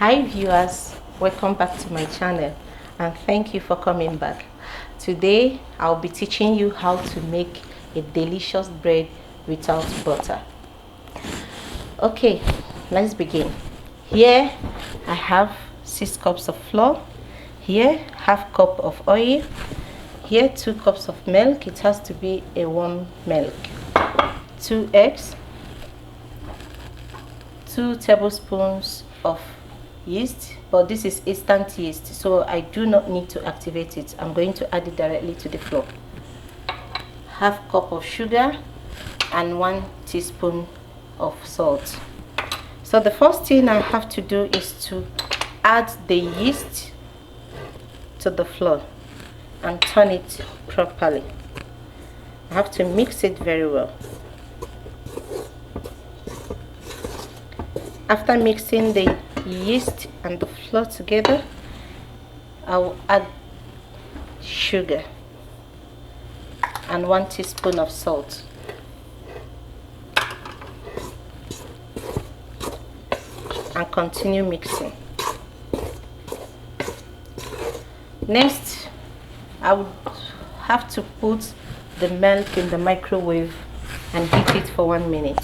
Hi viewers, welcome back to my channel and thank you for coming back. Today I'll be teaching you how to make a delicious bread without butter. Okay, let's begin. Here I have 6 cups of flour, here half cup of oil, here 2 cups of milk. It has to be a warm milk, 2 eggs, 2 tablespoons of yeast, but this is instant yeast, so I do not need to activate it. I'm going to add it directly to the flour. Half cup of sugar and 1 teaspoon of salt. So the first thing I have to do is to add the yeast to the flour and turn it properly. I have to mix it very well. After mixing the yeast and the flour together, I will add sugar and 1 teaspoon of salt. And continue mixing. Next, I would have to put the milk in the microwave and heat it for 1 minute.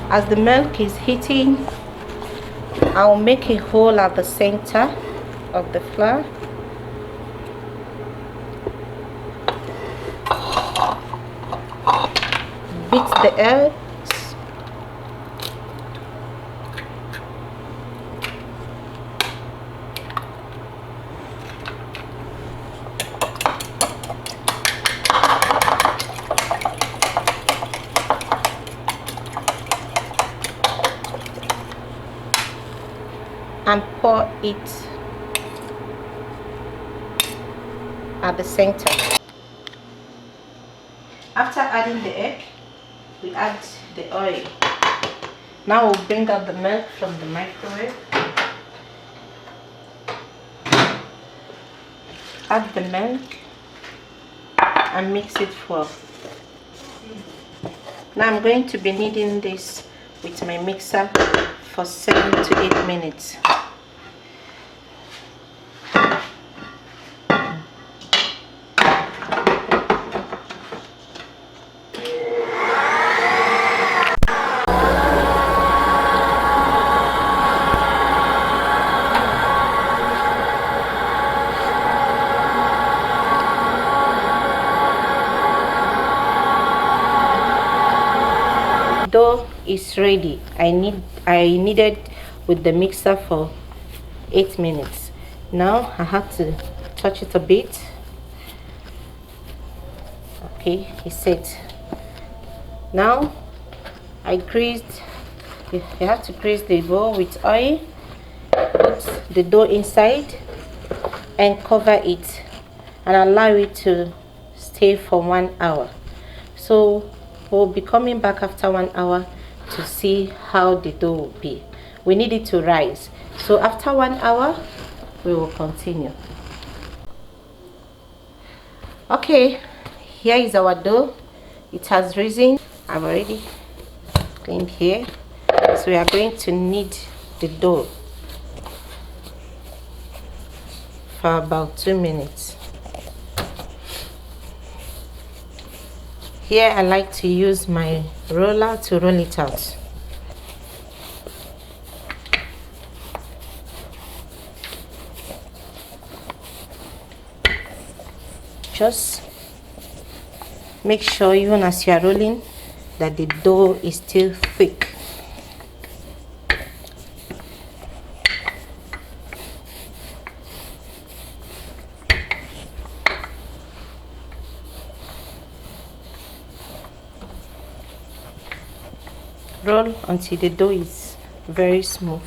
As the milk is heating, I'll make a hole at the center of the flour. Beat the eggs. And pour it at the center. After adding the egg, we add the oil. Now we'll bring out the milk from the microwave. Add the milk and mix it well. Now I'm going to be kneading this with my mixer for 7 to 8 minutes. Dough is ready. I kneaded with the mixer for 8 minutes. Now I have to touch it a bit. Okay, it's set. Now I greased. You have to grease the bowl with oil. Put the dough inside and cover it and allow it to stay for 1 hour. So we'll be coming back after 1 hour to see how the dough will be. We need it to rise. So after 1 hour, we will continue. Okay, here is our dough. It has risen. I've already cleaned here. So we are going to knead the dough for about 2 minutes. Here I like to use my roller to roll it out. Just make sure, even as you are rolling, that the dough is still thick. Roll until the dough is very smooth.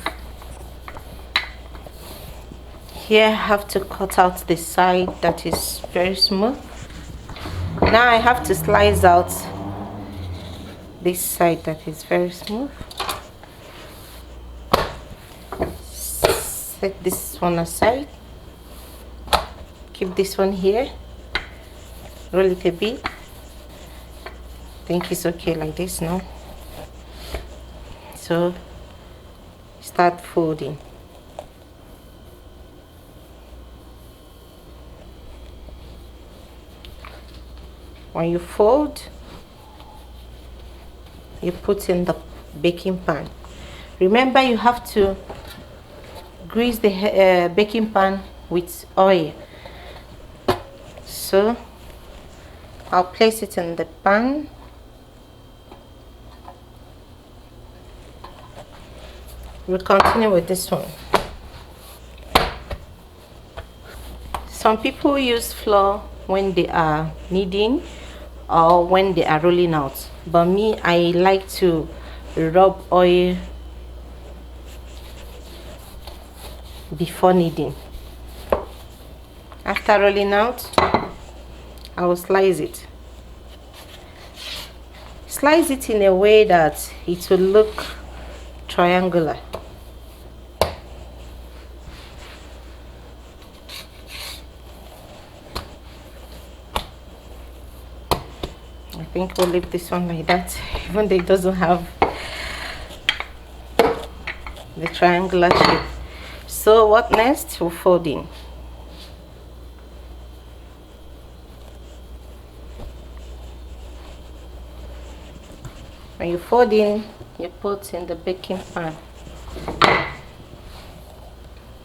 Here I have to cut out the side that is very smooth. Now I have to slice out this side that is very smooth. Set this one aside. Keep this one here. Roll it a bit. think it's okay like this now. So start folding. When you fold, you put in the baking pan. Remember, you have to grease the baking pan with oil. So I'll place it in the pan. We'll continue with this one. Some people use flour when they are kneading or when they are rolling out, but me, I like to rub oil before kneading. After rolling out, I will slice it. Slice it in a way that it will look triangular. I think we'll leave this one like that, even though it doesn't have the triangular shape. So what next? We'll fold in. When you fold in, you put in the baking pan.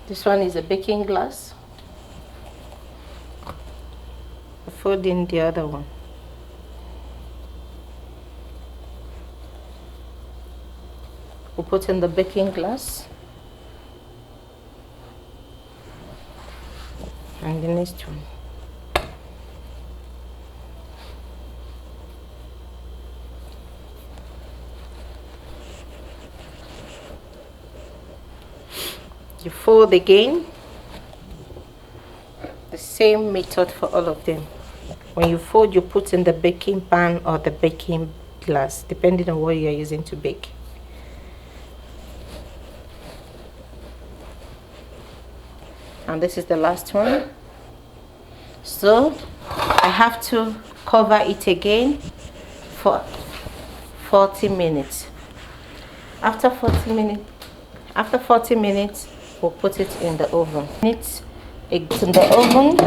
This one is a baking glass. Fold in the other one. We'll put in the baking glass. And the next one. You fold again. The same method for all of them. When you fold, you put in the baking pan or the baking glass, depending on what you're using to bake. And this is the last one. So I have to cover it again for 40 minutes. After 40 minutes, we'll put it in the oven. It's in the oven,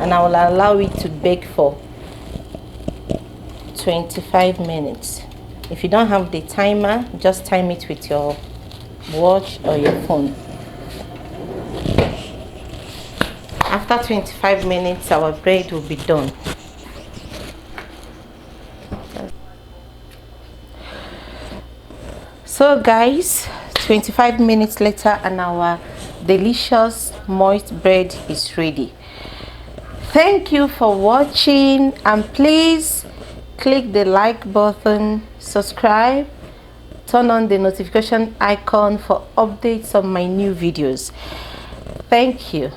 and I will allow it to bake for 25 minutes. If you don't have the timer, just time it with your watch or your phone. After 25 minutes, our bread will be done. So guys, 25 minutes later and our delicious moist bread is ready. Thank you for watching, and please click the like button, subscribe, turn on the notification icon for updates on my new videos. Thank you.